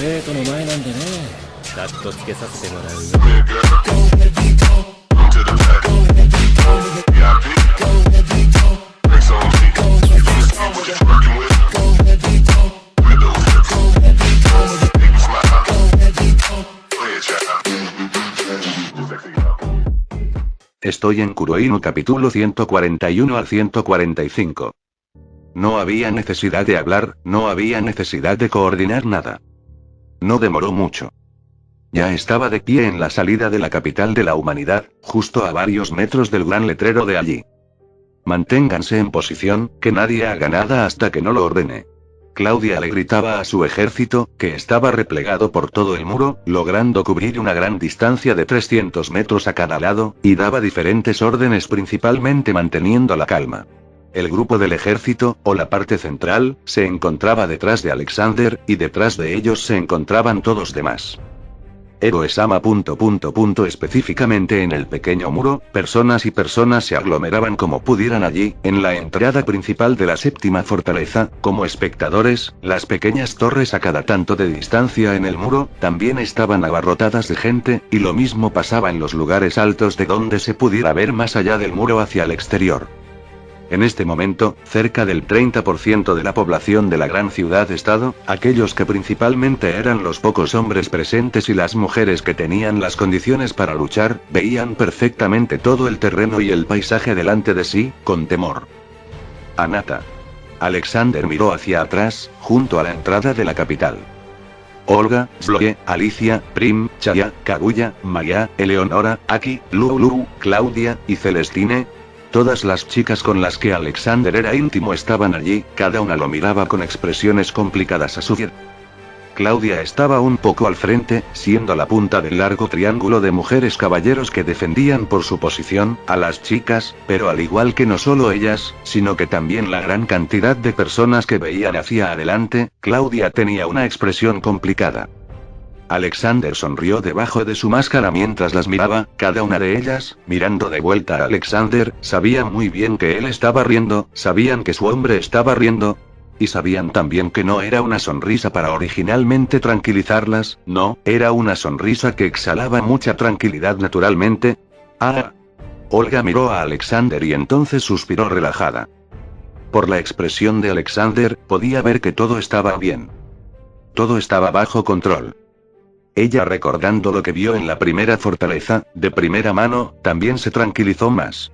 生徒の前なんでね。カットつけさせてもらうよ。Estoy en Kuroinu capítulo 141 al 145. No había necesidad de hablar, no había necesidad de coordinar nada. No demoró mucho. Ya estaba de pie en la salida de la capital de la humanidad, justo a varios metros del gran letrero de allí. Manténganse en posición, que nadie haga nada hasta que no lo ordene. Claudia le gritaba a su ejército, que estaba replegado por todo el muro, logrando cubrir una gran distancia de 300 metros a cada lado, y daba diferentes órdenes principalmente manteniendo la calma. El grupo del ejército, o la parte central, se encontraba detrás de Alexander, y detrás de ellos se encontraban todos demás. Eroe-sama... Específicamente en el pequeño muro, personas y personas se aglomeraban como pudieran allí, en la entrada principal de la séptima fortaleza, como espectadores. Las pequeñas torres a cada tanto de distancia en el muro, también estaban abarrotadas de gente, y lo mismo pasaba en los lugares altos de donde se pudiera ver más allá del muro hacia el exterior. En este momento, cerca del 30% de la población de la gran ciudad-estado, aquellos que principalmente eran los pocos hombres presentes y las mujeres que tenían las condiciones para luchar, veían perfectamente todo el terreno y el paisaje delante de sí, con temor. Anata. Alexander miró hacia atrás, junto a la entrada de la capital. Olga, Sloye, Alicia, Prim, Chaya, Kaguya, Maya, Eleonora, Aki, Lulu, Claudia, y Celestine. Todas las chicas con las que Alexander era íntimo estaban allí, cada una lo miraba con expresiones complicadas a su vez. Claudia estaba un poco al frente, siendo la punta del largo triángulo de mujeres caballeros que defendían por su posición a las chicas, pero al igual que no solo ellas, sino que también la gran cantidad de personas que veían hacia adelante, Claudia tenía una expresión complicada. Alexander sonrió debajo de su máscara mientras las miraba, cada una de ellas, mirando de vuelta a Alexander, sabían muy bien que él estaba riendo, sabían que su hombre estaba riendo, y sabían también que no era una sonrisa para originalmente tranquilizarlas, no, era una sonrisa que exhalaba mucha tranquilidad naturalmente. ¡Ah! Olga miró a Alexander y entonces suspiró relajada. Por la expresión de Alexander, podía ver que todo estaba bien. Todo estaba bajo control. Ella, recordando lo que vio en la primera fortaleza, de primera mano, también se tranquilizó más.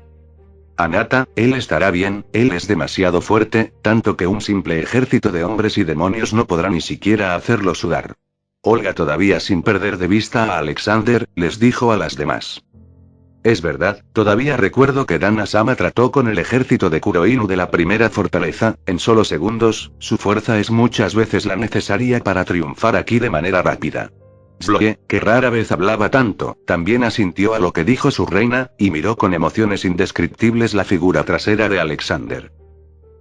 Anata, él estará bien, él es demasiado fuerte, tanto que un simple ejército de hombres y demonios no podrá ni siquiera hacerlo sudar. Olga, todavía sin perder de vista a Alexander, les dijo a las demás. Es verdad, todavía recuerdo que Dana-sama trató con el ejército de Kuroinu de la primera fortaleza, en solo segundos. Su fuerza es muchas veces la necesaria para triunfar aquí de manera rápida. Sloye, que rara vez hablaba tanto, también asintió a lo que dijo su reina, y miró con emociones indescriptibles la figura trasera de Alexander.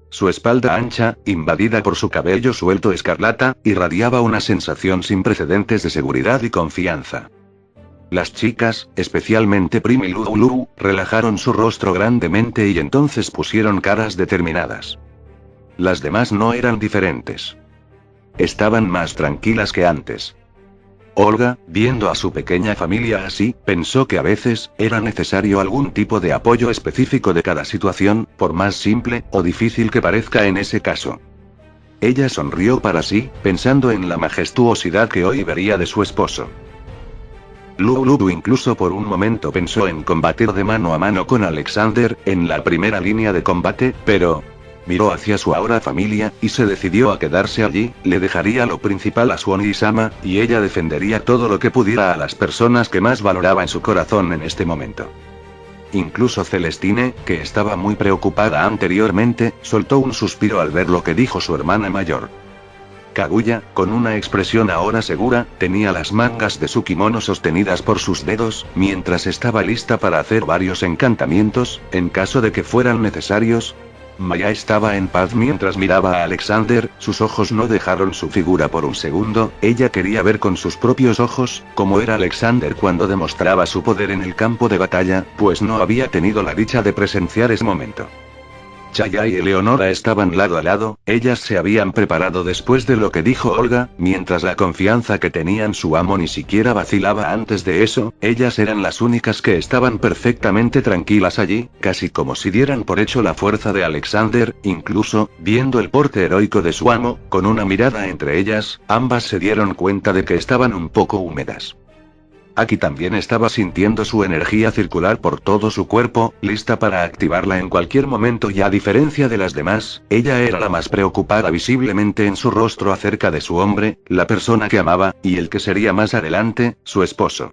Su espalda ancha, invadida por su cabello suelto escarlata, irradiaba una sensación sin precedentes de seguridad y confianza. Las chicas, especialmente Prim y Lulu, relajaron su rostro grandemente y entonces pusieron caras determinadas. Las demás no eran diferentes. Estaban más tranquilas que antes. Olga, viendo a su pequeña familia así, pensó que a veces, era necesario algún tipo de apoyo específico de cada situación, por más simple o difícil que parezca en ese caso. Ella sonrió para sí, pensando en la majestuosidad que hoy vería de su esposo. Lulu incluso por un momento pensó en combatir de mano a mano con Alexander, en la primera línea de combate, pero miró hacia su ahora familia, y se decidió a quedarse allí. Le dejaría lo principal a su Oni-sama, y ella defendería todo lo que pudiera a las personas que más valoraba en su corazón en este momento. Incluso Celestine, que estaba muy preocupada anteriormente, soltó un suspiro al ver lo que dijo su hermana mayor. Kaguya, con una expresión ahora segura, tenía las mangas de su kimono sostenidas por sus dedos, mientras estaba lista para hacer varios encantamientos, en caso de que fueran necesarios. Maya estaba en paz mientras miraba a Alexander, sus ojos no dejaron su figura por un segundo. Ella quería ver con sus propios ojos cómo era Alexander cuando demostraba su poder en el campo de batalla, pues no había tenido la dicha de presenciar ese momento. Chaya y Eleonora estaban lado a lado, ellas se habían preparado después de lo que dijo Olga, mientras la confianza que tenían su amo ni siquiera vacilaba antes de eso, ellas eran las únicas que estaban perfectamente tranquilas allí, casi como si dieran por hecho la fuerza de Alexander, incluso, viendo el porte heroico de su amo, con una mirada entre ellas, ambas se dieron cuenta de que estaban un poco húmedas. Aki también estaba sintiendo su energía circular por todo su cuerpo, lista para activarla en cualquier momento y a diferencia de las demás, ella era la más preocupada visiblemente en su rostro acerca de su hombre, la persona que amaba, y el que sería más adelante, su esposo.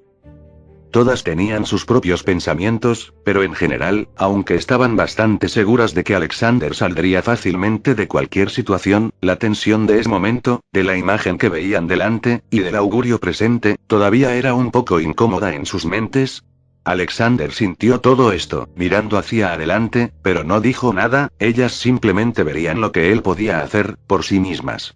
Todas tenían sus propios pensamientos, pero en general, aunque estaban bastante seguras de que Alexander saldría fácilmente de cualquier situación, la tensión de ese momento, de la imagen que veían delante, y del augurio presente, todavía era un poco incómoda en sus mentes. Alexander sintió todo esto, mirando hacia adelante, pero no dijo nada, ellas simplemente verían lo que él podía hacer, por sí mismas.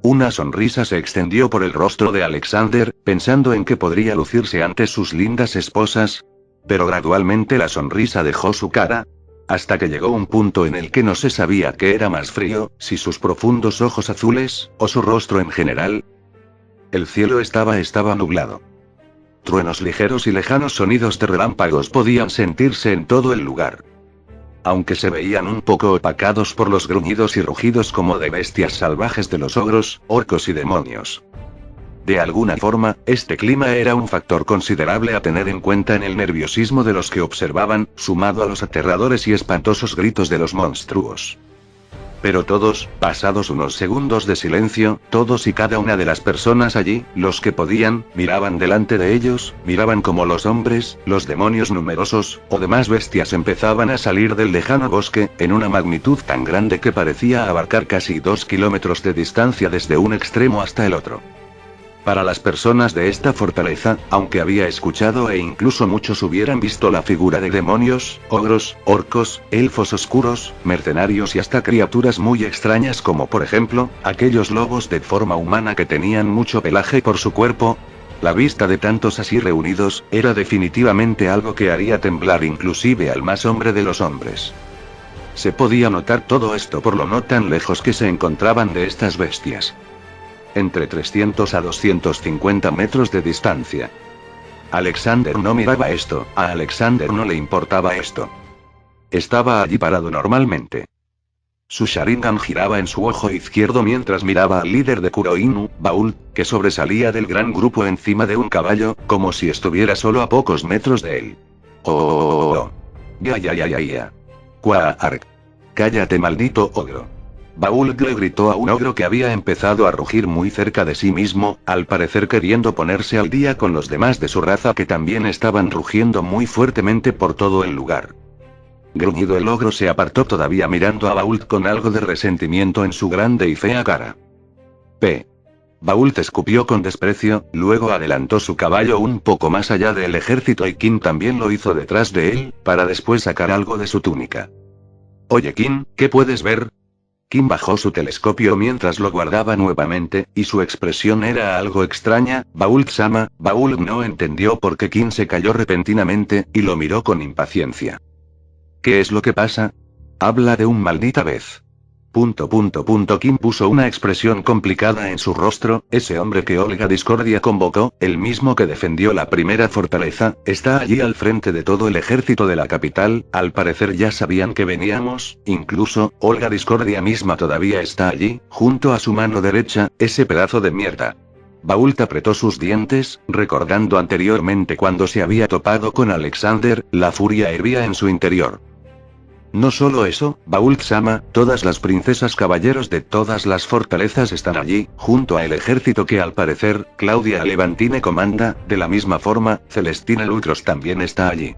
Una sonrisa se extendió por el rostro de Alexander, pensando en que podría lucirse ante sus lindas esposas. Pero gradualmente la sonrisa dejó su cara, hasta que llegó un punto en el que no se sabía qué era más frío, si sus profundos ojos azules, o su rostro en general. El cielo estaba nublado. Truenos ligeros y lejanos sonidos de relámpagos podían sentirse en todo el lugar. Aunque se veían un poco opacados por los gruñidos y rugidos como de bestias salvajes de los ogros, orcos y demonios. De alguna forma, este clima era un factor considerable a tener en cuenta en el nerviosismo de los que observaban, sumado a los aterradores y espantosos gritos de los monstruos. Pero todos, pasados unos segundos de silencio, todos y cada una de las personas allí, los que podían, miraban delante de ellos, miraban como los hombres, los demonios numerosos, o demás bestias empezaban a salir del lejano bosque, en una magnitud tan grande que parecía abarcar casi 2 kilómetros de distancia desde un extremo hasta el otro. Para las personas de esta fortaleza, aunque había escuchado e incluso muchos hubieran visto la figura de demonios, ogros, orcos, elfos oscuros, mercenarios y hasta criaturas muy extrañas como por ejemplo, aquellos lobos de forma humana que tenían mucho pelaje por su cuerpo, la vista de tantos así reunidos, era definitivamente algo que haría temblar inclusive al más hombre de los hombres. Se podía notar todo esto por lo no tan lejos que se encontraban de estas bestias. Entre 300 a 250 metros de distancia. Alexander no miraba esto, a Alexander no le importaba esto. Estaba allí parado normalmente. Su Sharingan giraba en su ojo izquierdo mientras miraba al líder de Kuroinu, Baul, que sobresalía del gran grupo encima de un caballo, como si estuviera solo a pocos metros de él. ¡Oh! ¡Ya! ¡Quark! ¡Cállate, maldito ogro! Baul le gritó a un ogro que había empezado a rugir muy cerca de sí mismo, al parecer queriendo ponerse al día con los demás de su raza que también estaban rugiendo muy fuertemente por todo el lugar. Gruñido el ogro se apartó todavía mirando a Baul con algo de resentimiento en su grande y fea cara. Baul escupió con desprecio, luego adelantó su caballo un poco más allá del ejército y Kim también lo hizo detrás de él, para después sacar algo de su túnica. Oye Kim, ¿qué puedes ver? Kim bajó su telescopio mientras lo guardaba nuevamente, y su expresión era algo extraña. Baul-sama, Baul no entendió por qué Kim se calló repentinamente, y lo miró con impaciencia. ¿Qué es lo que pasa? Habla de un maldita vez. Kim puso una expresión complicada en su rostro, ese hombre que Olga Discordia convocó, el mismo que defendió la primera fortaleza, está allí al frente de todo el ejército de la capital, al parecer ya sabían que veníamos, incluso, Olga Discordia misma todavía está allí, junto a su mano derecha, ese pedazo de mierda. Baul apretó sus dientes, recordando anteriormente cuando se había topado con Alexander, la furia hervía en su interior. No solo eso, Baul-sama, todas las princesas caballeros de todas las fortalezas están allí, junto a el ejército que al parecer, Claudia Levantine comanda, de la misma forma, Celestina Lucros también está allí.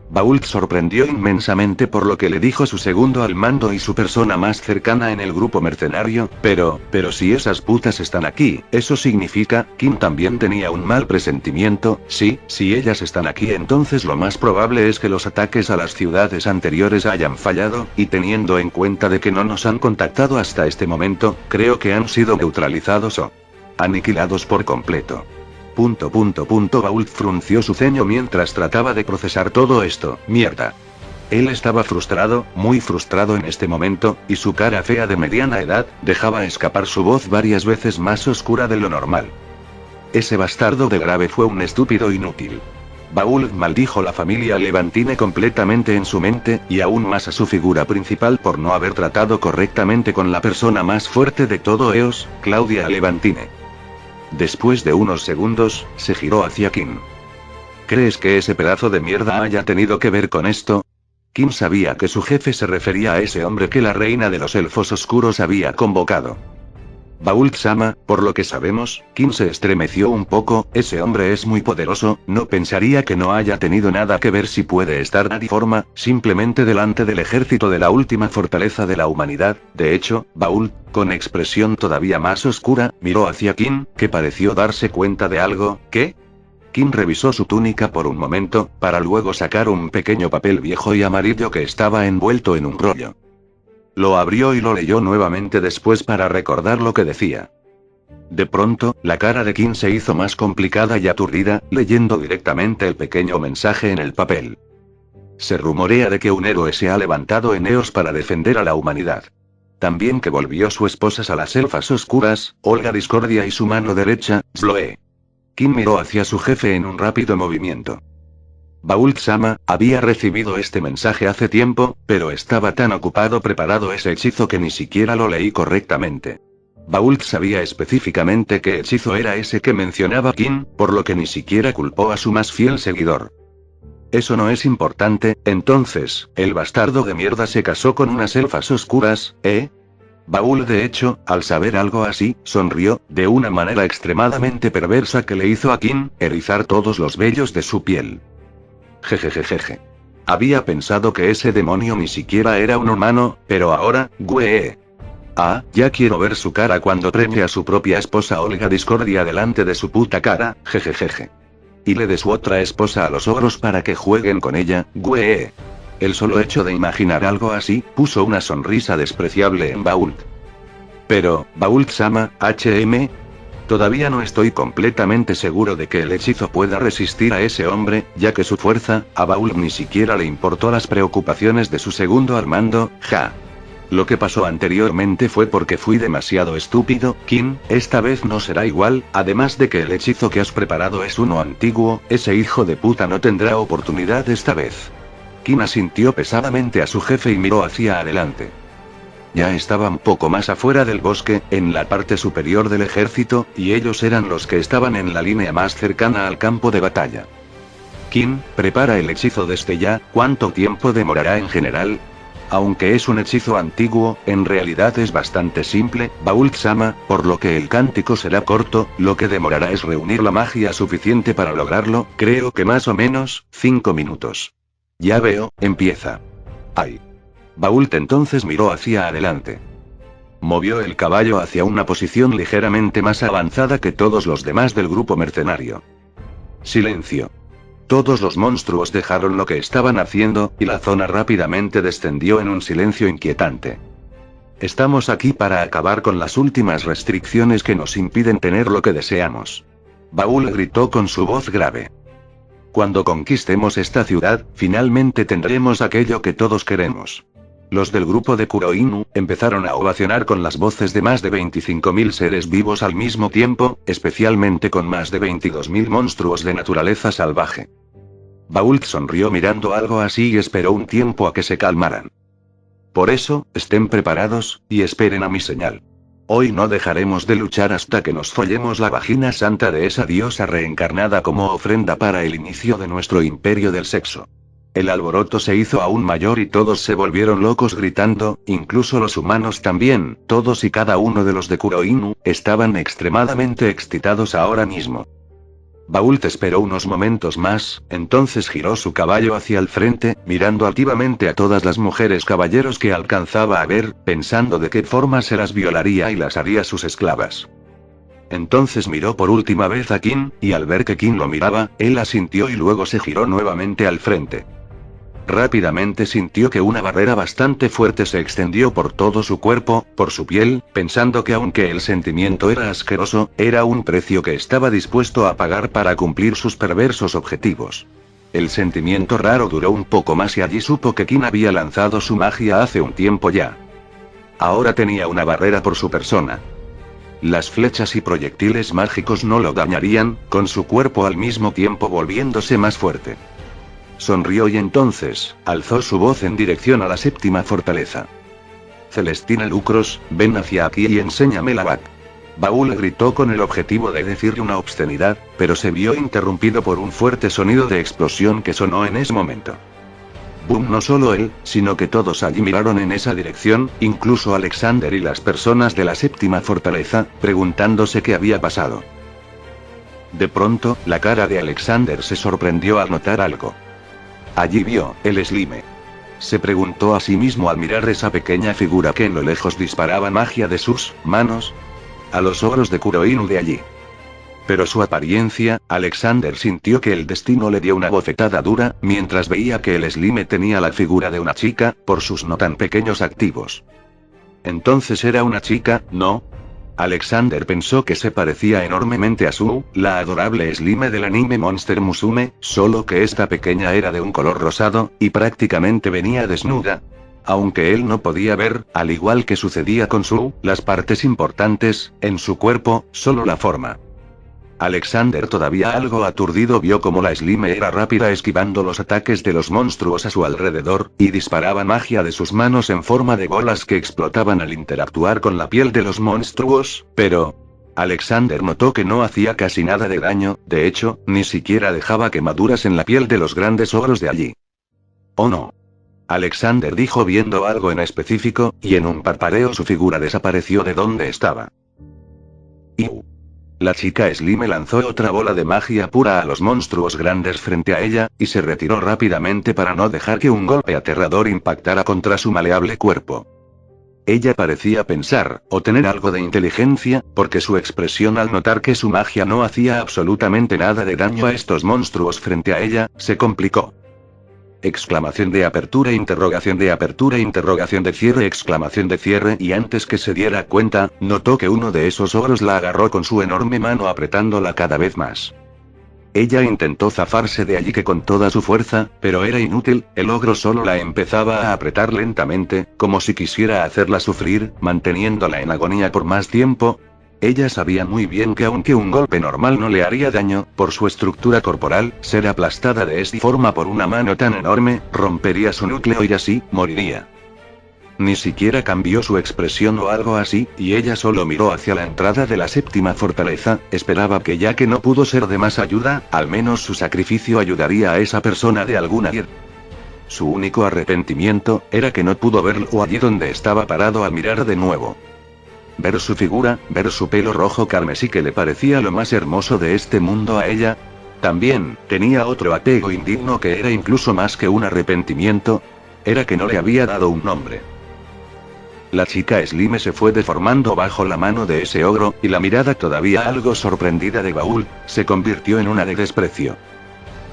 Baul sorprendió inmensamente por lo que le dijo su segundo al mando y su persona más cercana en el grupo mercenario, pero si esas putas están aquí, eso significa, Kim también tenía un mal presentimiento, sí, si ellas están aquí entonces lo más probable es que los ataques a las ciudades anteriores hayan fallado, y teniendo en cuenta de que no nos han contactado hasta este momento, creo que han sido neutralizados o aniquilados por completo. Baul frunció su ceño mientras trataba de procesar todo esto. Mierda. Él estaba frustrado, muy frustrado en este momento, y su cara fea de mediana edad, dejaba escapar su voz varias veces más oscura de lo normal. Ese bastardo de Grave fue un estúpido inútil. Baúl maldijo la familia Levantine completamente en su mente, y aún más a su figura principal por no haber tratado correctamente con la persona más fuerte de todo Eos, Claudia Levantine. Después de unos segundos, se giró hacia Kim. ¿Crees que ese pedazo de mierda haya tenido que ver con esto? Kim sabía que su jefe se refería a ese hombre que la reina de los elfos oscuros había convocado. Bault-sama, por lo que sabemos, Kim se estremeció un poco, ese hombre es muy poderoso, no pensaría que no haya tenido nada que ver si puede estar de forma, simplemente delante del ejército de la última fortaleza de la humanidad. De hecho, Bault, con expresión todavía más oscura, miró hacia Kim, que pareció darse cuenta de algo. ¿Qué? Kim revisó su túnica por un momento, para luego sacar un pequeño papel viejo y amarillo que estaba envuelto en un rollo. Lo abrió y lo leyó nuevamente después para recordar lo que decía. De pronto, la cara de Kim se hizo más complicada y aturdida, leyendo directamente el pequeño mensaje en el papel. Se rumorea de que un héroe se ha levantado en Eos para defender a la humanidad. También que volvió su esposa a las elfas oscuras, Olga Discordia y su mano derecha, Sloe. Kim miró hacia su jefe en un rápido movimiento. Bault-sama había recibido este mensaje hace tiempo, pero estaba tan ocupado preparando ese hechizo que ni siquiera lo leí correctamente. Bault sabía específicamente qué hechizo era ese que mencionaba Kim, por lo que ni siquiera culpó a su más fiel seguidor. Eso no es importante, entonces, el bastardo de mierda se casó con unas elfas oscuras, ¿eh? Bault de hecho, al saber algo así, sonrió, de una manera extremadamente perversa que le hizo a Kim erizar todos los vellos de su piel. Jejejejeje. Había pensado que ese demonio ni siquiera era un humano, pero ahora, ¡güey! Ah, ya quiero ver su cara cuando premie a su propia esposa Olga Discordia delante de su puta cara, jejejeje. Y le dé su otra esposa a los ogros para que jueguen con ella, ¡güey! El solo hecho de imaginar algo así, puso una sonrisa despreciable en Bault. Pero, Bault-sama, todavía no estoy completamente seguro de que el hechizo pueda resistir a ese hombre, ya que su fuerza, a Bault ni siquiera le importó las preocupaciones de su segundo al mando, ja. Lo que pasó anteriormente fue porque fui demasiado estúpido, Kim, esta vez no será igual, además de que el hechizo que has preparado es uno antiguo, ese hijo de puta no tendrá oportunidad esta vez. Kim asintió pesadamente a su jefe y miró hacia adelante. Ya estaba un poco más afuera del bosque, en la parte superior del ejército, y ellos eran los que estaban en la línea más cercana al campo de batalla. Kim, prepara el hechizo desde ya, ¿cuánto tiempo demorará en general? Aunque es un hechizo antiguo, en realidad es bastante simple, Bault-sama, por lo que el cántico será corto, lo que demorará es reunir la magia suficiente para lograrlo, creo que más o menos, 5 minutos. Ya veo, empieza. ¡Ay! Bault entonces miró hacia adelante. Movió el caballo hacia una posición ligeramente más avanzada que todos los demás del grupo mercenario. Silencio. Todos los monstruos dejaron lo que estaban haciendo, y la zona rápidamente descendió en un silencio inquietante. Estamos aquí para acabar con las últimas restricciones que nos impiden tener lo que deseamos. Bault gritó con su voz grave. Cuando conquistemos esta ciudad, finalmente tendremos aquello que todos queremos. Los del grupo de Kuroinu empezaron a ovacionar con las voces de más de 25.000 seres vivos al mismo tiempo, especialmente con más de 22.000 monstruos de naturaleza salvaje. Bault sonrió mirando algo así y esperó un tiempo a que se calmaran. Por eso, estén preparados, y esperen a mi señal. Hoy no dejaremos de luchar hasta que nos follemos la vagina santa de esa diosa reencarnada como ofrenda para el inicio de nuestro imperio del sexo. El alboroto se hizo aún mayor y todos se volvieron locos gritando, incluso los humanos también, todos y cada uno de los de Kuroinu, estaban extremadamente excitados ahora mismo. Bault esperó unos momentos más, entonces giró su caballo hacia el frente, mirando altivamente a todas las mujeres caballeros que alcanzaba a ver, pensando de qué forma se las violaría y las haría sus esclavas. Entonces miró por última vez a Kim, y al ver que Kim lo miraba, él asintió y luego se giró nuevamente al frente. Rápidamente sintió que una barrera bastante fuerte se extendió por todo su cuerpo, por su piel, pensando que aunque el sentimiento era asqueroso, era un precio que estaba dispuesto a pagar para cumplir sus perversos objetivos. El sentimiento raro duró un poco más y allí supo que Qin había lanzado su magia hace un tiempo ya. Ahora tenía una barrera por su persona. Las flechas y proyectiles mágicos no lo dañarían, con su cuerpo al mismo tiempo volviéndose más fuerte. Sonrió y entonces, alzó su voz en dirección a la séptima fortaleza. Celestina Lucros, ven hacia aquí y enséñame la back. Baúl gritó con el objetivo de decirle una obscenidad, pero se vio interrumpido por un fuerte sonido de explosión que sonó en ese momento. Boom, no solo él, sino que todos allí miraron en esa dirección, incluso Alexander y las personas de la séptima fortaleza, preguntándose qué había pasado. De pronto, la cara de Alexander se sorprendió al notar algo. Allí vio, el Slime. Se preguntó a sí mismo al mirar esa pequeña figura que en lo lejos disparaba magia de sus manos a los ogros de Kuroinu de allí. Pero su apariencia, Alexander sintió que el destino le dio una bofetada dura, mientras veía que el Slime tenía la figura de una chica, por sus no tan pequeños activos. Entonces era una chica, ¿no? Alexander pensó que se parecía enormemente a Su, la adorable Slime del anime Monster Musume, solo que esta pequeña era de un color rosado, y prácticamente venía desnuda. Aunque él no podía ver, al igual que sucedía con Su, las partes importantes, en su cuerpo, solo la forma. Alexander, todavía algo aturdido, vio como la Slime era rápida esquivando los ataques de los monstruos a su alrededor, y disparaba magia de sus manos en forma de bolas que explotaban al interactuar con la piel de los monstruos, pero Alexander notó que no hacía casi nada de daño, de hecho, ni siquiera dejaba quemaduras en la piel de los grandes ogros de allí. «Oh no». Alexander dijo viendo algo en específico, y en un parpadeo su figura desapareció de donde estaba. ¡Iu! La chica Slime lanzó otra bola de magia pura a los monstruos grandes frente a ella, y se retiró rápidamente para no dejar que un golpe aterrador impactara contra su maleable cuerpo. Ella parecía pensar, o tener algo de inteligencia, porque su expresión al notar que su magia no hacía absolutamente nada de daño a estos monstruos frente a ella, se complicó. Exclamación de apertura, interrogación de cierre, exclamación de cierre, y antes que se diera cuenta, notó que uno de esos ogros la agarró con su enorme mano apretándola cada vez más. Ella intentó zafarse de allí que con toda su fuerza, pero era inútil, el ogro solo la empezaba a apretar lentamente, como si quisiera hacerla sufrir, manteniéndola en agonía por más tiempo. Ella sabía muy bien que aunque un golpe normal no le haría daño, por su estructura corporal, ser aplastada de esta forma por una mano tan enorme, rompería su núcleo y así, moriría. Ni siquiera cambió su expresión o algo así, y ella solo miró hacia la entrada de la séptima fortaleza, esperaba que ya que no pudo ser de más ayuda, al menos su sacrificio ayudaría a esa persona de alguna manera. Su único arrepentimiento, era que no pudo verlo allí donde estaba parado al mirar de nuevo. Ver su figura, ver su pelo rojo carmesí que le parecía lo más hermoso de este mundo a ella. También, tenía otro apego indigno que era incluso más que un arrepentimiento. Era que no le había dado un nombre. La chica Slime se fue deformando bajo la mano de ese ogro, y la mirada todavía algo sorprendida de Baúl, se convirtió en una de desprecio.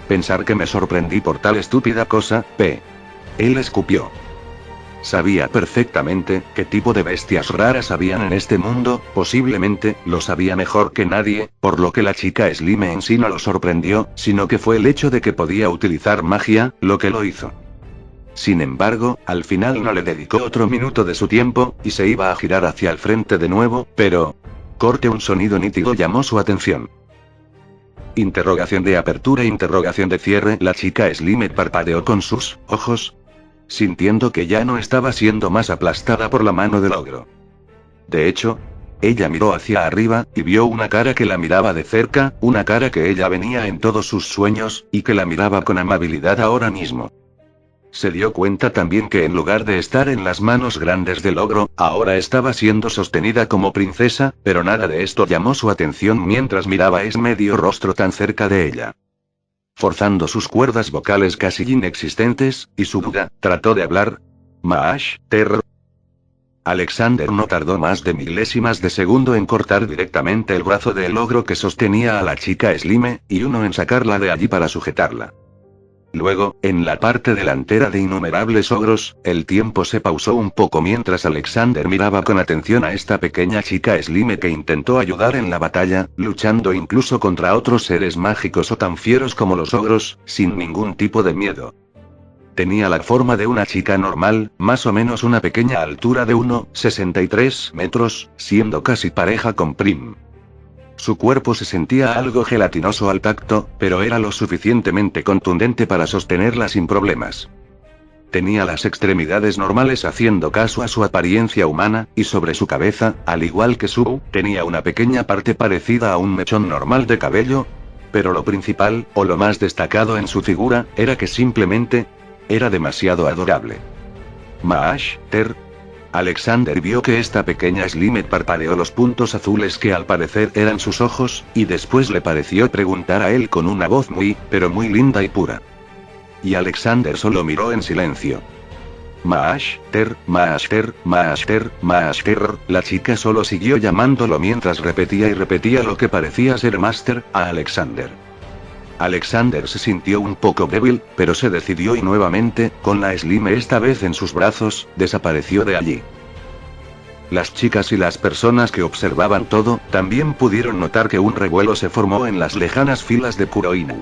Pensar que me sorprendí por tal estúpida cosa, Él escupió. Sabía perfectamente qué tipo de bestias raras habían en este mundo, posiblemente, lo sabía mejor que nadie, por lo que la chica Slime en sí no lo sorprendió, sino que fue el hecho de que podía utilizar magia, lo que lo hizo. Sin embargo, al final no le dedicó otro minuto de su tiempo, y se iba a girar hacia el frente de nuevo, pero... corte, un sonido nítido llamó su atención. Interrogación de apertura, interrogación de cierre, la chica Slime parpadeó con sus ojos, sintiendo que ya no estaba siendo más aplastada por la mano del ogro. De hecho, ella miró hacia arriba, y vio una cara que la miraba de cerca, una cara que ella venía en todos sus sueños, y que la miraba con amabilidad ahora mismo. Se dio cuenta también que en lugar de estar en las manos grandes del ogro, ahora estaba siendo sostenida como princesa, pero nada de esto llamó su atención mientras miraba ese medio rostro tan cerca de ella. Forzando sus cuerdas vocales casi inexistentes, y su duda, trató de hablar. Maash, terror. Alexander no tardó más de milésimas de segundo en cortar directamente el brazo del ogro que sostenía a la chica Slime, y uno en sacarla de allí para sujetarla. Luego, en la parte delantera de innumerables ogros, el tiempo se pausó un poco mientras Alexander miraba con atención a esta pequeña chica Slime que intentó ayudar en la batalla, luchando incluso contra otros seres mágicos o tan fieros como los ogros, sin ningún tipo de miedo. Tenía la forma de una chica normal, más o menos una pequeña altura de 1,63 metros, siendo casi pareja con Prim. Su cuerpo se sentía algo gelatinoso al tacto, pero era lo suficientemente contundente para sostenerla sin problemas. Tenía las extremidades normales haciendo caso a su apariencia humana, y sobre su cabeza, al igual que Subu, tenía una pequeña parte parecida a un mechón normal de cabello. Pero lo principal, o lo más destacado en su figura, era que simplemente era demasiado adorable. Maash, Ter. Alexander vio que esta pequeña Slime parpadeó los puntos azules que al parecer eran sus ojos, y después le pareció preguntar a él con una voz muy, pero muy linda y pura. Y Alexander solo miró en silencio. Maash, Ter, Maash, Ter, Maash, Ter, Maash, Ter. La chica solo siguió llamándolo mientras repetía y repetía lo que parecía ser Master, a Alexander. Alexander se sintió un poco débil, pero se decidió y nuevamente, con la Slime esta vez en sus brazos, desapareció de allí. Las chicas y las personas que observaban todo, también pudieron notar que un revuelo se formó en las lejanas filas de Kuroinu.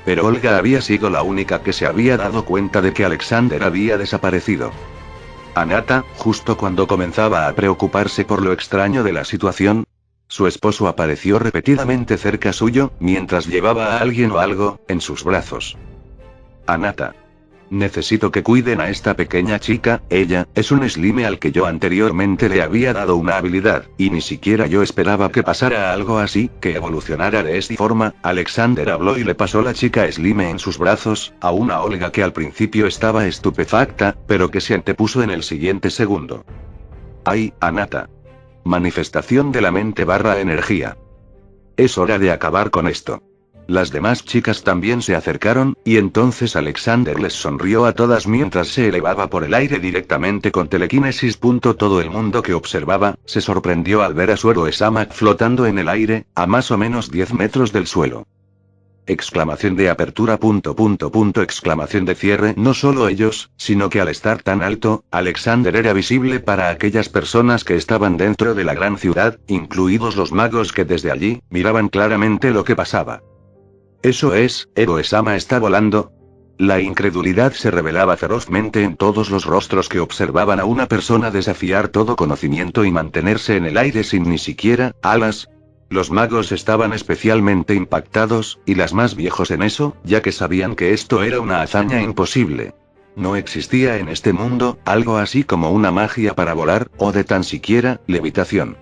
Pero Olga había sido la única que se había dado cuenta de que Alexander había desaparecido. Anata, justo cuando comenzaba a preocuparse por lo extraño de la situación, su esposo apareció repetidamente cerca suyo, mientras llevaba a alguien o algo, en sus brazos. Anata. Necesito que cuiden a esta pequeña chica, ella, es un Slime al que yo anteriormente le había dado una habilidad, y ni siquiera yo esperaba que pasara algo así, que evolucionara de esta forma. Alexander habló y le pasó la chica Slime en sus brazos, a una Olga que al principio estaba estupefacta, pero que se antepuso en el siguiente segundo. ¡Ay, Anata! Manifestación de la mente / energía. Es hora de acabar con esto. Las demás chicas también se acercaron, y entonces Alexander les sonrió a todas mientras se elevaba por el aire directamente con telequinesis. Todo el mundo que observaba, se sorprendió al ver a Suero-sama flotando en el aire, a más o menos 10 metros del suelo. Exclamación de apertura. Exclamación de cierre. No solo ellos, sino que al estar tan alto, Alexander era visible para aquellas personas que estaban dentro de la gran ciudad, incluidos los magos que desde allí, miraban claramente lo que pasaba. Eso es, Ero-sama está volando. La incredulidad se revelaba ferozmente en todos los rostros que observaban a una persona desafiar todo conocimiento y mantenerse en el aire sin ni siquiera alas. Los magos estaban especialmente impactados, y las más viejos en eso, ya que sabían que esto era una hazaña imposible. No existía en este mundo algo así como una magia para volar, o de tan siquiera levitación.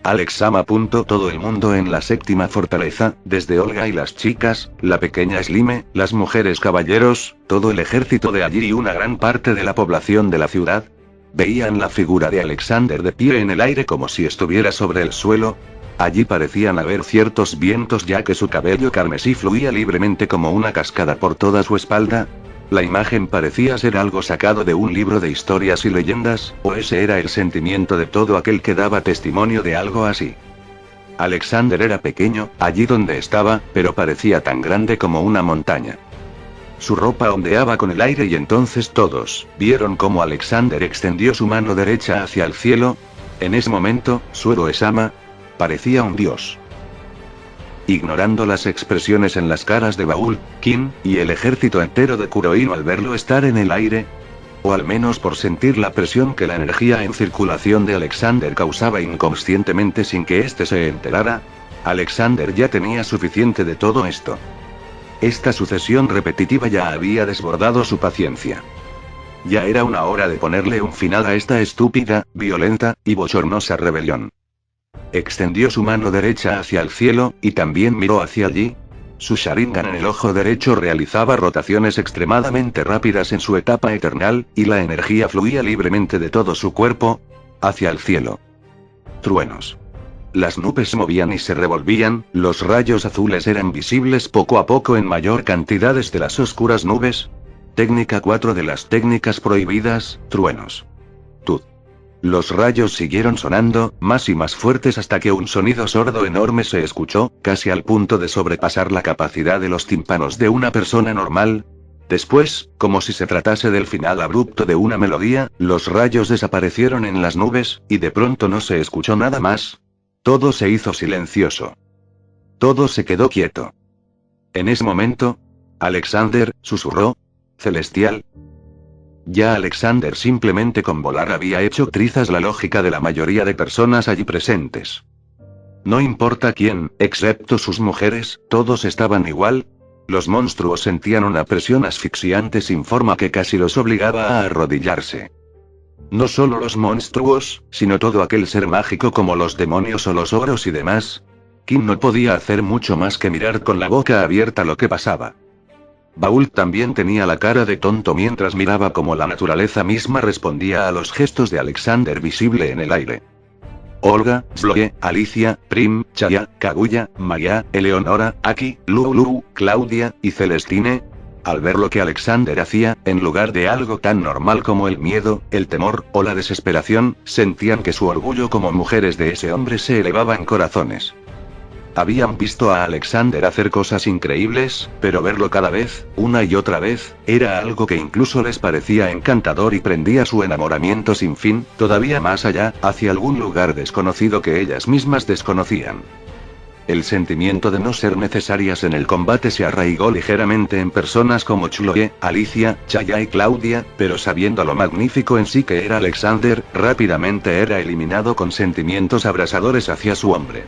Alex-sama. Todo el mundo en la séptima fortaleza, desde Olga y las chicas, la pequeña Slime, las mujeres caballeros, todo el ejército de allí y una gran parte de la población de la ciudad, veían la figura de Alexander de pie en el aire como si estuviera sobre el suelo. Allí parecían haber ciertos vientos ya que su cabello carmesí fluía libremente como una cascada por toda su espalda. La imagen parecía ser algo sacado de un libro de historias y leyendas, o ese era el sentimiento de todo aquel que daba testimonio de algo así. Alexander era pequeño, allí donde estaba, pero parecía tan grande como una montaña. Su ropa ondeaba con el aire y entonces todos vieron cómo Alexander extendió su mano derecha hacia el cielo. En ese momento, Suero-sama parecía un dios. Ignorando las expresiones en las caras de Baul, Kin, y el ejército entero de Kuroinu al verlo estar en el aire, o al menos por sentir la presión que la energía en circulación de Alexander causaba inconscientemente sin que éste se enterara, Alexander ya tenía suficiente de todo esto. Esta sucesión repetitiva ya había desbordado su paciencia. Ya era una hora de ponerle un final a esta estúpida, violenta, y bochornosa rebelión. Extendió su mano derecha hacia el cielo, y también miró hacia allí. Su Sharingan en el ojo derecho realizaba rotaciones extremadamente rápidas en su etapa eternal, y la energía fluía libremente de todo su cuerpo, hacia el cielo. Truenos. Las nubes se movían y se revolvían, los rayos azules eran visibles poco a poco en mayor cantidad desde las oscuras nubes. Técnica 4 de las técnicas prohibidas, truenos. Tud. Los rayos siguieron sonando, más y más fuertes hasta que un sonido sordo enorme se escuchó, casi al punto de sobrepasar la capacidad de los tímpanos de una persona normal. Después, como si se tratase del final abrupto de una melodía, los rayos desaparecieron en las nubes, y de pronto no se escuchó nada más. Todo se hizo silencioso. Todo se quedó quieto. En ese momento, Alexander, susurró. Celestial. Ya Alexander simplemente con volar había hecho trizas la lógica de la mayoría de personas allí presentes. No importa quién, excepto sus mujeres, todos estaban igual. Los monstruos sentían una presión asfixiante sin forma que casi los obligaba a arrodillarse. No solo los monstruos, sino todo aquel ser mágico como los demonios o los ogros y demás. Kim no podía hacer mucho más que mirar con la boca abierta lo que pasaba. Baúl también tenía la cara de tonto mientras miraba cómo la naturaleza misma respondía a los gestos de Alexander visible en el aire. Olga, Sloe, Alicia, Prim, Chaya, Kaguya, Maya, Eleonora, Aki, Lulu, Claudia, y Celestine. Al ver lo que Alexander hacía, en lugar de algo tan normal como el miedo, el temor, o la desesperación, sentían que su orgullo como mujeres de ese hombre se elevaba en corazones. Habían visto a Alexander hacer cosas increíbles, pero verlo cada vez, una y otra vez, era algo que incluso les parecía encantador y prendía su enamoramiento sin fin, todavía más allá, hacia algún lugar desconocido que ellas mismas desconocían. El sentimiento de no ser necesarias en el combate se arraigó ligeramente en personas como Chloe, Alicia, Chaya y Claudia, pero sabiendo lo magnífico en sí que era Alexander, rápidamente era eliminado con sentimientos abrasadores hacia su hombre.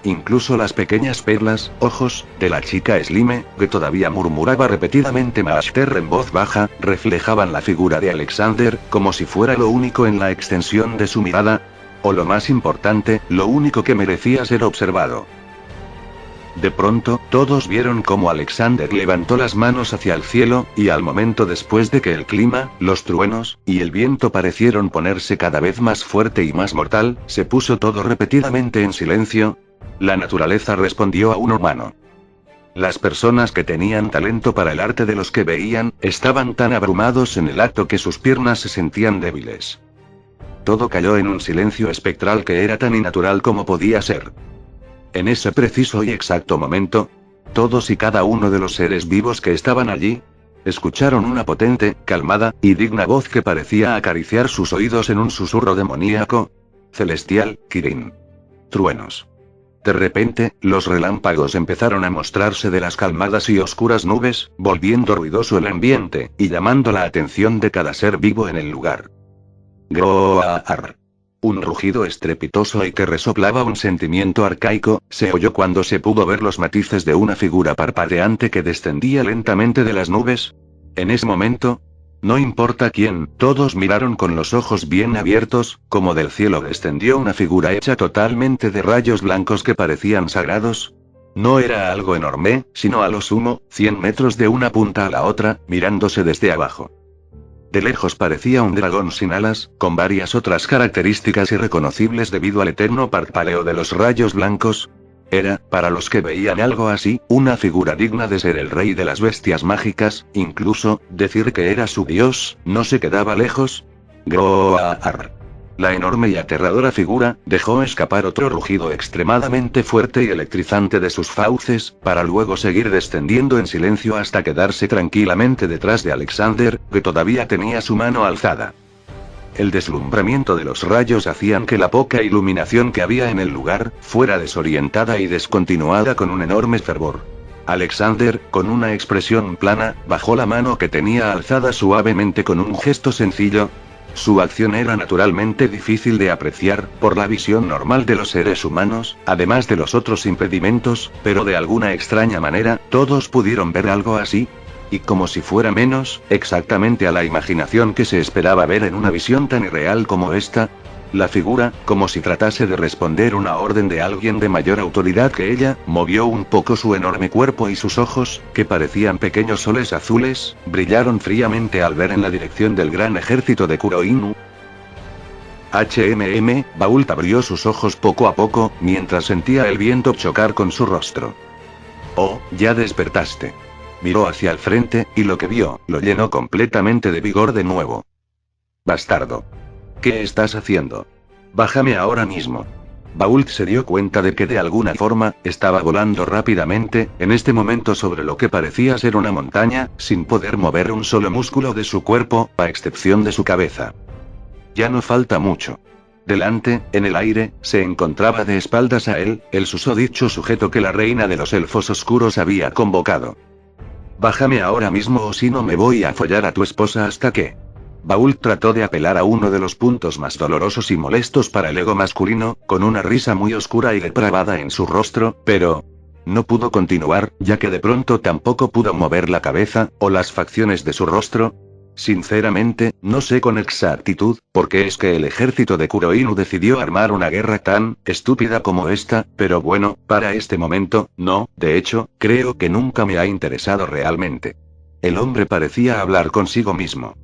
Incluso las pequeñas perlas, ojos, de la chica Slime, que todavía murmuraba repetidamente Master en voz baja, reflejaban la figura de Alexander, como si fuera lo único en la extensión de su mirada, o lo más importante, lo único que merecía ser observado. De pronto, todos vieron cómo Alexander levantó las manos hacia el cielo, y al momento después de que el clima, los truenos, y el viento parecieron ponerse cada vez más fuerte y más mortal, se puso todo repetidamente en silencio. La naturaleza respondió a un humano. Las personas que tenían talento para el arte de los que veían, estaban tan abrumados en el acto que sus piernas se sentían débiles. Todo cayó en un silencio espectral que era tan innatural como podía ser. En ese preciso y exacto momento, todos y cada uno de los seres vivos que estaban allí, escucharon una potente, calmada, y digna voz que parecía acariciar sus oídos en un susurro demoníaco. Celestial, Kirin. Truenos. De repente, los relámpagos empezaron a mostrarse de las calmadas y oscuras nubes, volviendo ruidoso el ambiente, y llamando la atención de cada ser vivo en el lugar. Groar. Un rugido estrepitoso y que resoplaba un sentimiento arcaico, se oyó cuando se pudo ver los matices de una figura parpadeante que descendía lentamente de las nubes. En ese momento, no importa quién, todos miraron con los ojos bien abiertos, como del cielo descendió una figura hecha totalmente de rayos blancos que parecían sagrados. No era algo enorme, sino a lo sumo, 100 metros de una punta a la otra, mirándose desde abajo. De lejos parecía un dragón sin alas, con varias otras características irreconocibles debido al eterno parpadeo de los rayos blancos. Era, para los que veían algo así, una figura digna de ser el rey de las bestias mágicas, incluso, decir que era su dios, no se quedaba lejos. Groar. La enorme y aterradora figura, dejó escapar otro rugido extremadamente fuerte y electrizante de sus fauces, para luego seguir descendiendo en silencio hasta quedarse tranquilamente detrás de Alexander, que todavía tenía su mano alzada. El deslumbramiento de los rayos hacían que la poca iluminación que había en el lugar, fuera desorientada y descontinuada con un enorme fervor. Alexander, con una expresión plana, bajó la mano que tenía alzada suavemente con un gesto sencillo. Su acción era naturalmente difícil de apreciar, por la visión normal de los seres humanos, además de los otros impedimentos, pero de alguna extraña manera, todos pudieron ver algo así. Y como si fuera menos, exactamente a la imaginación que se esperaba ver en una visión tan irreal como esta, la figura, como si tratase de responder una orden de alguien de mayor autoridad que ella, movió un poco su enorme cuerpo y sus ojos, que parecían pequeños soles azules, brillaron fríamente al ver en la dirección del gran ejército de Kuroinu. Baúl abrió sus ojos poco a poco, mientras sentía el viento chocar con su rostro. Oh, ya despertaste. Miró hacia el frente, y lo que vio, lo llenó completamente de vigor de nuevo. Bastardo. ¿Qué estás haciendo? Bájame ahora mismo. Bault se dio cuenta de que de alguna forma, estaba volando rápidamente, en este momento sobre lo que parecía ser una montaña, sin poder mover un solo músculo de su cuerpo, a excepción de su cabeza. Ya no falta mucho. Delante, en el aire, se encontraba de espaldas a él, el susodicho sujeto que la reina de los elfos oscuros había convocado. Bájame ahora mismo o si no me voy a follar a tu esposa hasta que... Bault trató de apelar a uno de los puntos más dolorosos y molestos para el ego masculino, con una risa muy oscura y depravada en su rostro, pero... no pudo continuar, ya que de pronto tampoco pudo mover la cabeza, o las facciones de su rostro. Sinceramente, no sé con exactitud, por qué es que el ejército de Kuroinu decidió armar una guerra tan estúpida como esta, pero bueno, para este momento, no, de hecho, creo que nunca me ha interesado realmente. El hombre parecía hablar consigo mismo.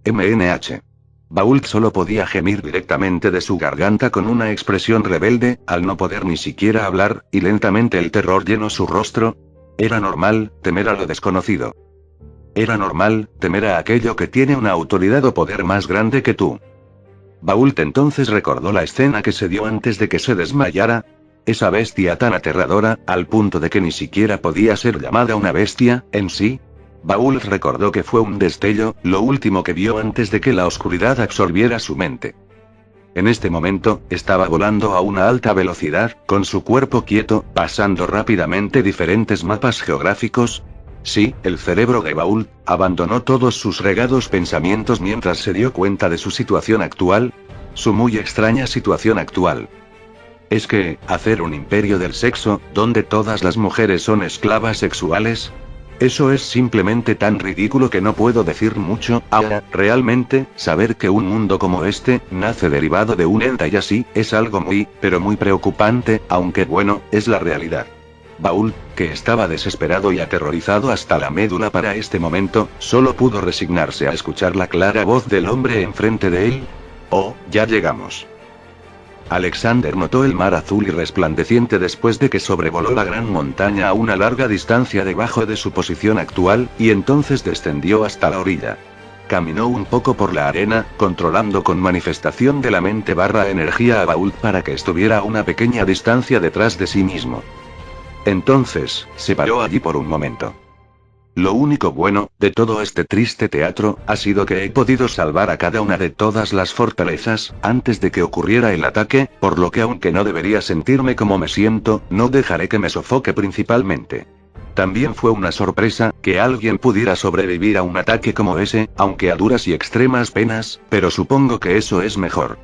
MNH. Bault solo podía gemir directamente de su garganta con una expresión rebelde, al no poder ni siquiera hablar, y lentamente el terror llenó su rostro. Era normal, temer a lo desconocido. Era normal, temer a aquello que tiene una autoridad o poder más grande que tú. Bault entonces recordó la escena que se dio antes de que se desmayara. Esa bestia tan aterradora, al punto de que ni siquiera podía ser llamada una bestia, en sí. Bault recordó que fue un destello, lo último que vio antes de que la oscuridad absorbiera su mente. En este momento, estaba volando a una alta velocidad, con su cuerpo quieto, pasando rápidamente diferentes mapas geográficos. Sí, el cerebro de Bault abandonó todos sus regados pensamientos mientras se dio cuenta de su situación actual. Su muy extraña situación actual. ¿Es que, hacer un imperio del sexo, donde todas las mujeres son esclavas sexuales? Eso es simplemente tan ridículo que no puedo decir mucho. Ahora, realmente, saber que un mundo como este, nace derivado de un hentai así, es algo muy, pero muy preocupante, aunque bueno, es la realidad. Bault, que estaba desesperado y aterrorizado hasta la médula para este momento, solo pudo resignarse a escuchar la clara voz del hombre enfrente de él. Oh, ya llegamos. Alexander notó el mar azul y resplandeciente después de que sobrevoló la gran montaña a una larga distancia debajo de su posición actual, y entonces descendió hasta la orilla. Caminó un poco por la arena, controlando con manifestación de la mente barra energía a Bault para que estuviera a una pequeña distancia detrás de sí mismo. Entonces, se paró allí por un momento. Lo único bueno, de todo este triste teatro, ha sido que he podido salvar a cada una de todas las fortalezas, antes de que ocurriera el ataque, por lo que aunque no debería sentirme como me siento, no dejaré que me sofoque principalmente. También fue una sorpresa, que alguien pudiera sobrevivir a un ataque como ese, aunque a duras y extremas penas, pero supongo que eso es mejor.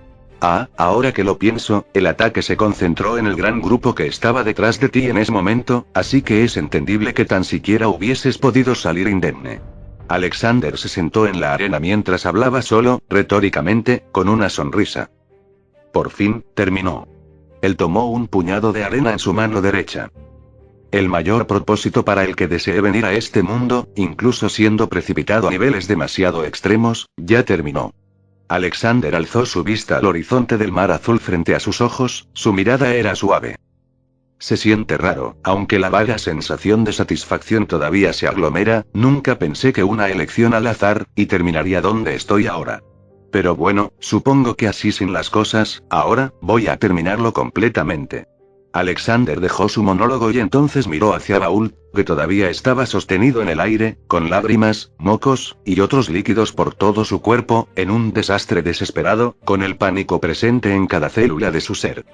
Ah, ahora que lo pienso, el ataque se concentró en el gran grupo que estaba detrás de ti en ese momento, así que es entendible que tan siquiera hubieses podido salir indemne. Alexander se sentó en la arena mientras hablaba solo, retóricamente, con una sonrisa. Por fin, terminó. Él tomó un puñado de arena en su mano derecha. El mayor propósito para el que deseé venir a este mundo, incluso siendo precipitado a niveles demasiado extremos, ya terminó. Alexander alzó su vista al horizonte del mar azul frente a sus ojos, su mirada era suave. Se siente raro, aunque la vaga sensación de satisfacción todavía se aglomera, nunca pensé que una elección al azar, y terminaría donde estoy ahora. Pero bueno, supongo que así sin las cosas, ahora, voy a terminarlo completamente. Alexander dejó su monólogo y entonces miró hacia Bault, que todavía estaba sostenido en el aire, con lágrimas, mocos, y otros líquidos por todo su cuerpo, en un desastre desesperado, con el pánico presente en cada célula de su ser.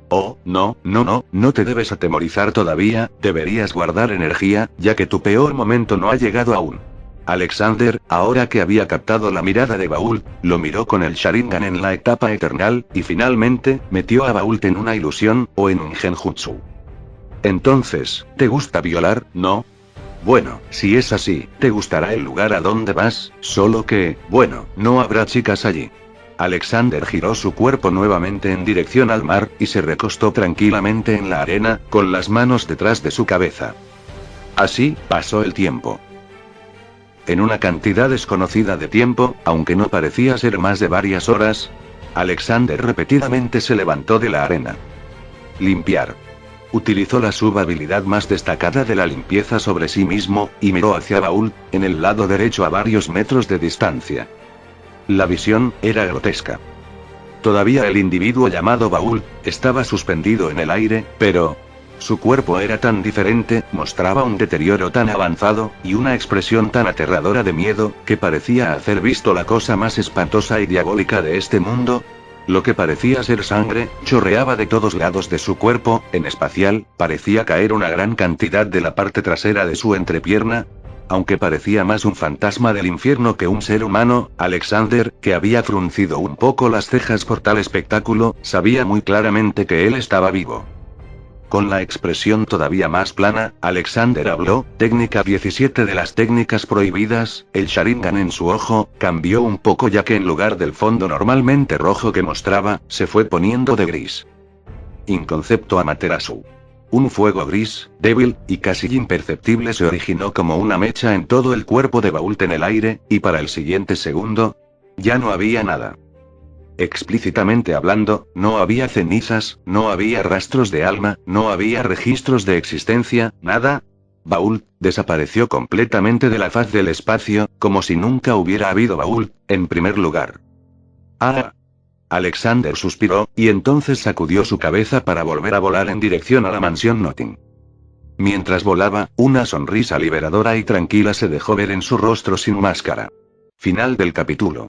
Oh, no te debes atemorizar todavía, deberías guardar energía, ya que tu peor momento no ha llegado aún. Alexander, ahora que había captado la mirada de Bault, lo miró con el Sharingan en la etapa eternal, y finalmente, metió a Bault en una ilusión, o en un genjutsu. Entonces, ¿te gusta violar, no? Bueno, si es así, te gustará el lugar a donde vas, solo que, bueno, no habrá chicas allí. Alexander giró su cuerpo nuevamente en dirección al mar, y se recostó tranquilamente en la arena, con las manos detrás de su cabeza. Así, pasó el tiempo. En una cantidad desconocida de tiempo, aunque no parecía ser más de varias horas, Alexander repetidamente se levantó de la arena. Limpiar. Utilizó la subhabilidad más destacada de la limpieza sobre sí mismo, y miró hacia Bault, en el lado derecho a varios metros de distancia. La visión era grotesca. Todavía el individuo llamado Baúl estaba suspendido en el aire, pero su cuerpo era tan diferente, mostraba un deterioro tan avanzado, y una expresión tan aterradora de miedo, que parecía hacer visto la cosa más espantosa y diabólica de este mundo. Lo que parecía ser sangre, chorreaba de todos lados de su cuerpo, en especial, parecía caer una gran cantidad de la parte trasera de su entrepierna. Aunque parecía más un fantasma del infierno que un ser humano, Alexander, que había fruncido un poco las cejas por tal espectáculo, sabía muy claramente que él estaba vivo. Con la expresión todavía más plana, Alexander habló, técnica 17 de las técnicas prohibidas, el Sharingan en su ojo, cambió un poco ya que en lugar del fondo normalmente rojo que mostraba, se fue poniendo de gris. Inconcepto Amaterasu. Un fuego gris, débil, y casi imperceptible se originó como una mecha en todo el cuerpo de Baúl en el aire, y para el siguiente segundo, ya no había nada. Explícitamente hablando, no había cenizas, no había rastros de alma, no había registros de existencia, nada. Baúl desapareció completamente de la faz del espacio, como si nunca hubiera habido Baúl, en primer lugar. ¡Ah! Alexander suspiró, y entonces sacudió su cabeza para volver a volar en dirección a la mansión Notting. Mientras volaba, una sonrisa liberadora y tranquila se dejó ver en su rostro sin máscara. Final del capítulo.